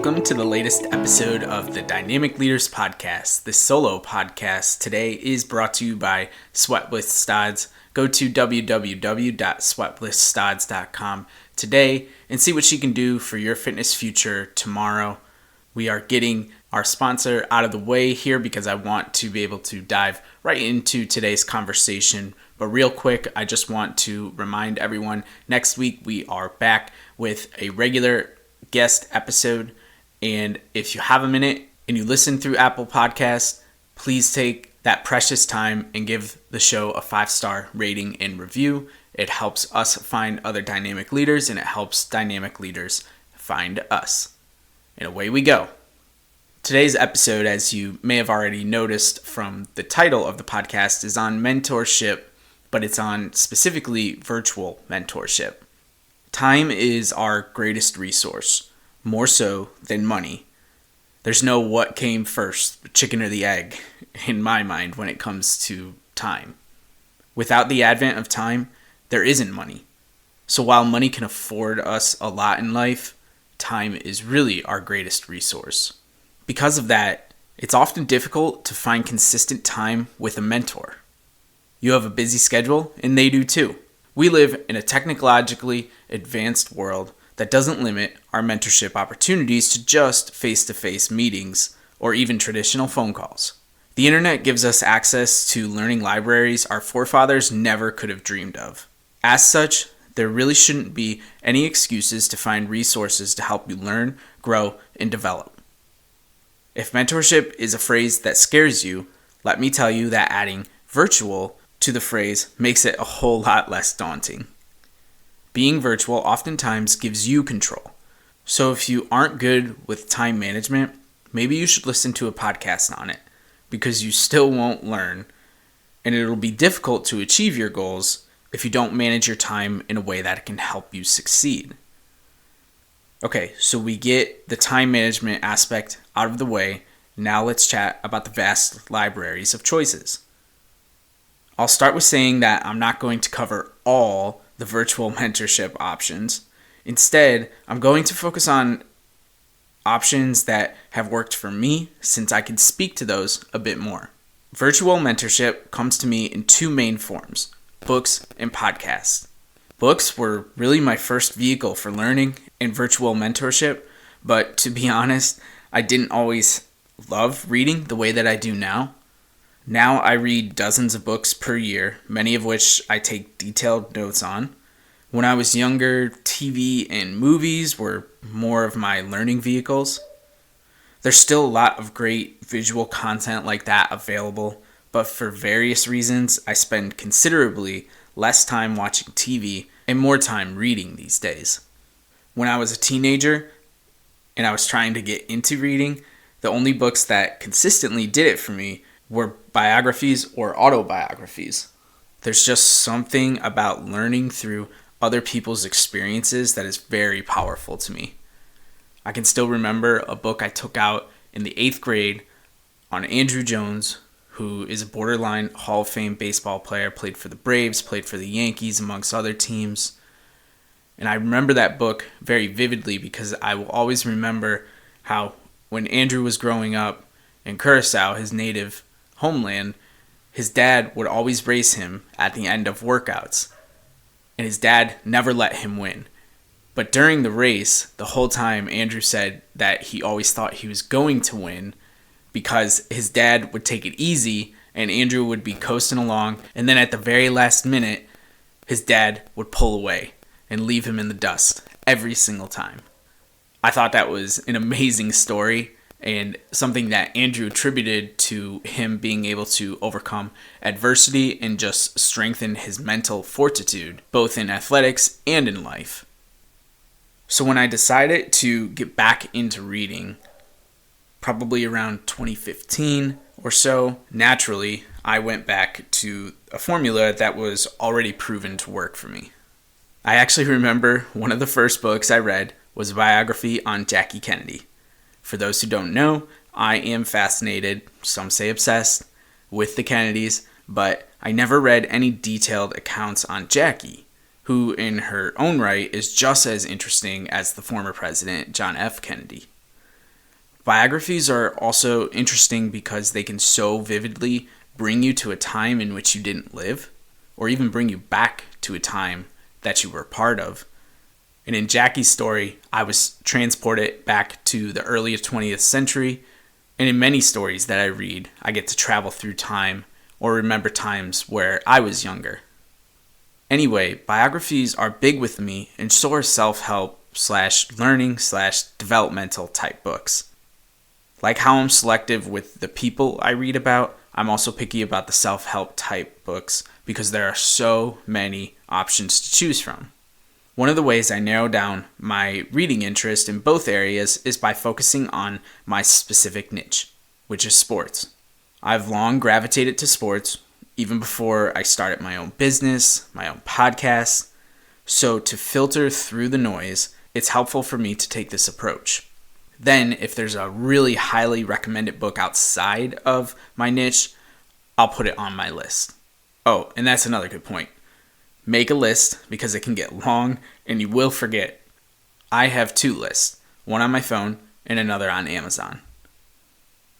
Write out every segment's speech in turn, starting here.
Welcome to the latest episode of the Dynamic Leaders Podcast. This solo podcast today is brought to you by Sweat with Stods. Go to www.sweatwithstods.com today and see what she can do for your fitness future tomorrow. We are getting our sponsor out of the way here because I want to be able to dive right into today's conversation. But real quick, I just want to remind everyone, next week we are back with a regular guest episode. And if you have a minute and you listen through Apple Podcasts, please take that precious time and give the show a 5-star rating and review. It helps us find other dynamic leaders, and it helps dynamic leaders find us. And away we go. Today's episode, as you may have already noticed from the title of the podcast, is on mentorship, but it's on specifically virtual mentorship. Time is our greatest resource, more so than money. There's no what came first, the chicken or the egg, in my mind when it comes to time. Without the advent of time, there isn't money. So while money can afford us a lot in life, time is really our greatest resource. Because of that, it's often difficult to find consistent time with a mentor. You have a busy schedule, and they do too. We live in a technologically advanced world that doesn't limit our mentorship opportunities to just face-to-face meetings or even traditional phone calls. The internet gives us access to learning libraries our forefathers never could have dreamed of. As such, there really shouldn't be any excuses to find resources to help you learn, grow, and develop. If mentorship is a phrase that scares you, let me tell you that adding virtual to the phrase makes it a whole lot less daunting. Being virtual oftentimes gives you control. So if you aren't good with time management, maybe you should listen to a podcast on it, because you still won't learn, and it'll be difficult to achieve your goals if you don't manage your time in a way that can help you succeed. Okay, so we get the time management aspect out of the way. Now let's chat about the vast libraries of choices. I'll start with saying that I'm not going to cover all the virtual mentorship options. Instead, I'm going to focus on options that have worked for me, since I can speak to those a bit more. Virtual mentorship comes to me in two main forms: books and podcasts. Books were really my first vehicle for learning and virtual mentorship, but to be honest, I didn't always love reading the way that I do now. Now I read dozens of books per year, many of which I take detailed notes on. When I was younger, TV and movies were more of my learning vehicles. There's still a lot of great visual content like that available, but for various reasons, I spend considerably less time watching TV and more time reading these days. When I was a teenager and I was trying to get into reading, the only books that consistently did it for me were biographies or autobiographies. There's just something about learning through other people's experiences that is very powerful to me. I can still remember a book I took out in the 8th grade on Andrew Jones, who is a borderline Hall of Fame baseball player, played for the Braves, played for the Yankees, amongst other teams. And I remember that book very vividly because I will always remember how when Andrew was growing up in Curacao, his native homeland, his dad would always race him at the end of workouts. And his dad never let him win. But during the race, the whole time Andrew said that he always thought he was going to win because his dad would take it easy and Andrew would be coasting along, and then at the very last minute, his dad would pull away and leave him in the dust every single time. I thought that was an amazing story, and something that Andrew attributed to him being able to overcome adversity and just strengthen his mental fortitude, both in athletics and in life. So when I decided to get back into reading, probably around 2015 or so, naturally, I went back to a formula that was already proven to work for me. I actually remember one of the first books I read was a biography on Jackie Kennedy. For those who don't know, I am fascinated, some say obsessed, with the Kennedys, but I never read any detailed accounts on Jackie, who in her own right is just as interesting as the former president, John F. Kennedy. Biographies are also interesting because they can so vividly bring you to a time in which you didn't live, or even bring you back to a time that you were a part of. And in Jackie's story, I was transported back to the early 20th century, and in many stories that I read, I get to travel through time or remember times where I was younger. Anyway, biographies are big with me, and so are self-help / learning / developmental type books. Like how I'm selective with the people I read about, I'm also picky about the self-help type books because there are so many options to choose from. One of the ways I narrow down my reading interest in both areas is by focusing on my specific niche, which is sports. I've long gravitated to sports, even before I started my own business, my own podcast. So to filter through the noise, it's helpful for me to take this approach. Then, if there's a really highly recommended book outside of my niche, I'll put it on my list. Oh, and that's another good point. Make a list because it can get long and you will forget. I have 2 lists, one on my phone and another on Amazon.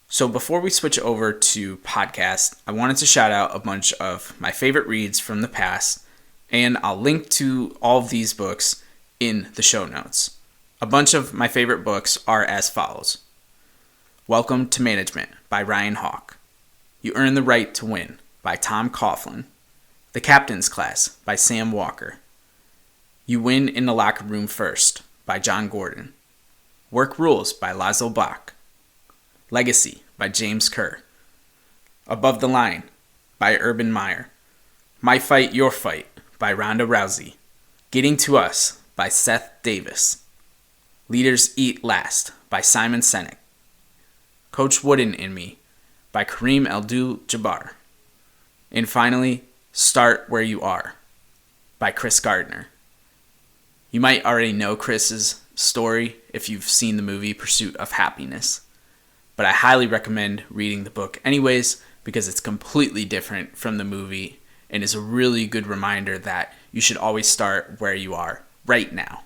So before we switch over to podcast, I wanted to shout out a bunch of my favorite reads from the past, and I'll link to all of these books in the show notes. A bunch of my favorite books are as follows. Welcome to Management by Ryan Hawk. You Earn the Right to Win by Tom Coughlin. The Captain's Class by Sam Walker. You Win in the Locker Room First by John Gordon. Work Rules by Laszlo Bock. Legacy by James Kerr. Above the Line by Urban Meyer. My Fight, Your Fight by Ronda Rousey. Getting to Us by Seth Davis. Leaders Eat Last by Simon Sinek. Coach Wooden in Me by Kareem Abdul-Jabbar. And finally, Start Where You Are by Chris Gardner. You might already know Chris's story if you've seen the movie Pursuit of Happiness, but I highly recommend reading the book anyways because it's completely different from the movie and is a really good reminder that you should always start where you are right now.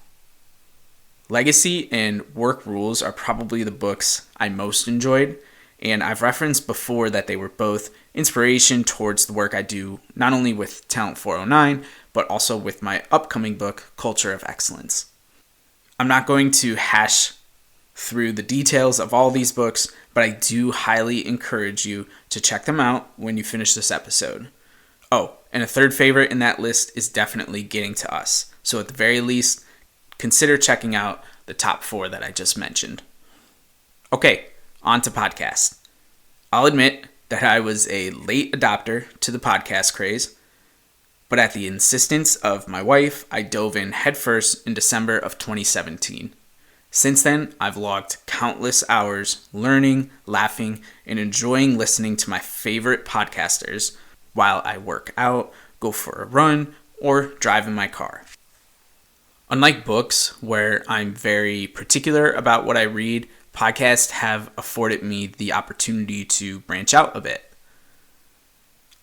Legacy and Work Rules are probably the books I most enjoyed, and I've referenced before that they were both inspiration towards the work I do, not only with Talent 409, but also with my upcoming book, Culture of Excellence. I'm not going to hash through the details of all these books, but I do highly encourage you to check them out when you finish this episode. Oh, and a third favorite in that list is definitely Getting to Us. So at the very least, consider checking out the top 4 that I just mentioned. Okay, on to podcast. I'll admit that I was a late adopter to the podcast craze, but at the insistence of my wife, I dove in headfirst in December of 2017. Since then, I've logged countless hours learning, laughing, and enjoying listening to my favorite podcasters while I work out, go for a run, or drive in my car. Unlike books, where I'm very particular about what I read, podcasts have afforded me the opportunity to branch out a bit.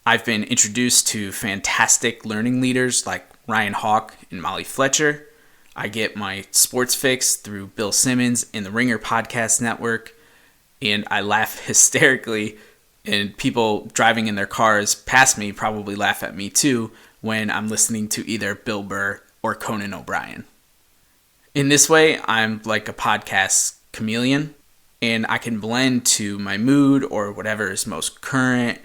I've been introduced to fantastic learning leaders like Ryan Hawk and Molly Fletcher. I get my sports fix through Bill Simmons and the Ringer Podcast Network, and I laugh hysterically, and people driving in their cars past me probably laugh at me too when I'm listening to either Bill Burr or Conan O'Brien. In this way, I'm like a podcast chameleon, and I can blend to my mood or whatever is most current.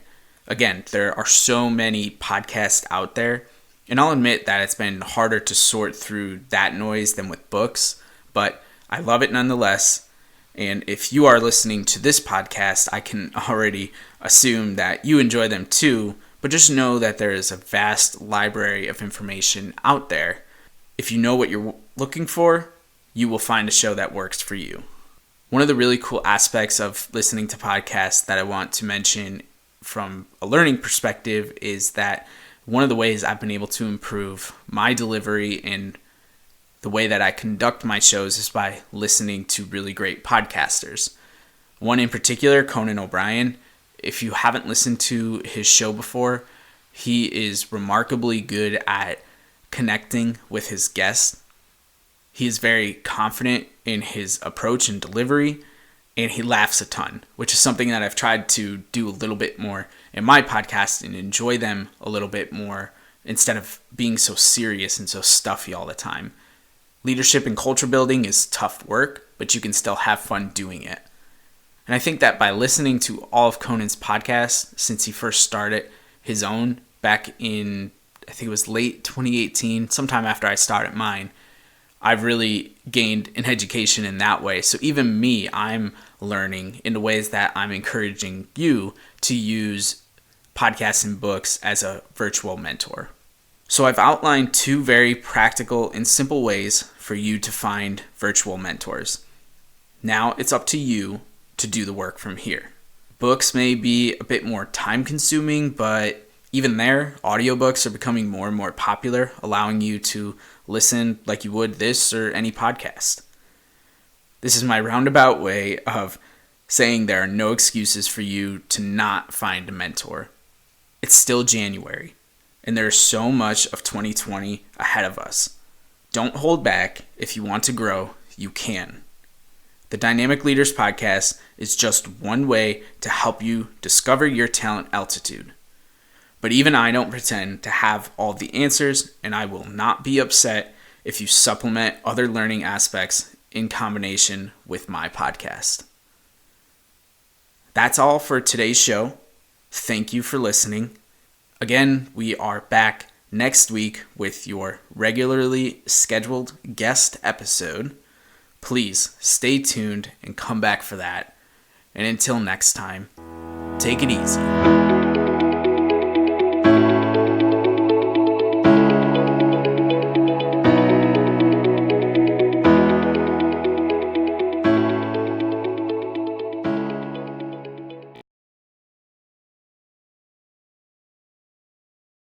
Again, there are so many podcasts out there, and I'll admit that it's been harder to sort through that noise than with books, but I love it nonetheless. And if you are listening to this podcast, I can already assume that you enjoy them too, but just know that there is a vast library of information out there. If you know what you're looking for, you will find a show that works for you. One of the really cool aspects of listening to podcasts that I want to mention from a learning perspective is that one of the ways I've been able to improve my delivery and the way that I conduct my shows is by listening to really great podcasters. One in particular, Conan O'Brien. If you haven't listened to his show before, he is remarkably good at connecting with his guests. He is very confident in his approach and delivery, and he laughs a ton, which is something that I've tried to do a little bit more in my podcast and enjoy them a little bit more instead of being so serious and so stuffy all the time. Leadership and culture building is tough work, but you can still have fun doing it. And I think that by listening to all of Conan's podcasts since he first started his own back in, I think it was late 2018, sometime after I started mine, I've really gained an education in that way. So even me, I'm learning in the ways that I'm encouraging you to use podcasts and books as a virtual mentor. So I've outlined 2 very practical and simple ways for you to find virtual mentors. Now it's up to you to do the work from here. Books may be a bit more time consuming, but even there, audiobooks are becoming more and more popular, allowing you to listen like you would this or any podcast. This is my roundabout way of saying there are no excuses for you to not find a mentor. It's still January, and there's so much of 2020 ahead of us. Don't hold back. If you want to grow, you can. The Dynamic Leaders Podcast is just one way to help you discover your talent altitude. But even I don't pretend to have all the answers, and I will not be upset if you supplement other learning aspects in combination with my podcast. That's all for today's show. Thank you for listening. Again, we are back next week with your regularly scheduled guest episode. Please stay tuned and come back for that. And until next time, take it easy.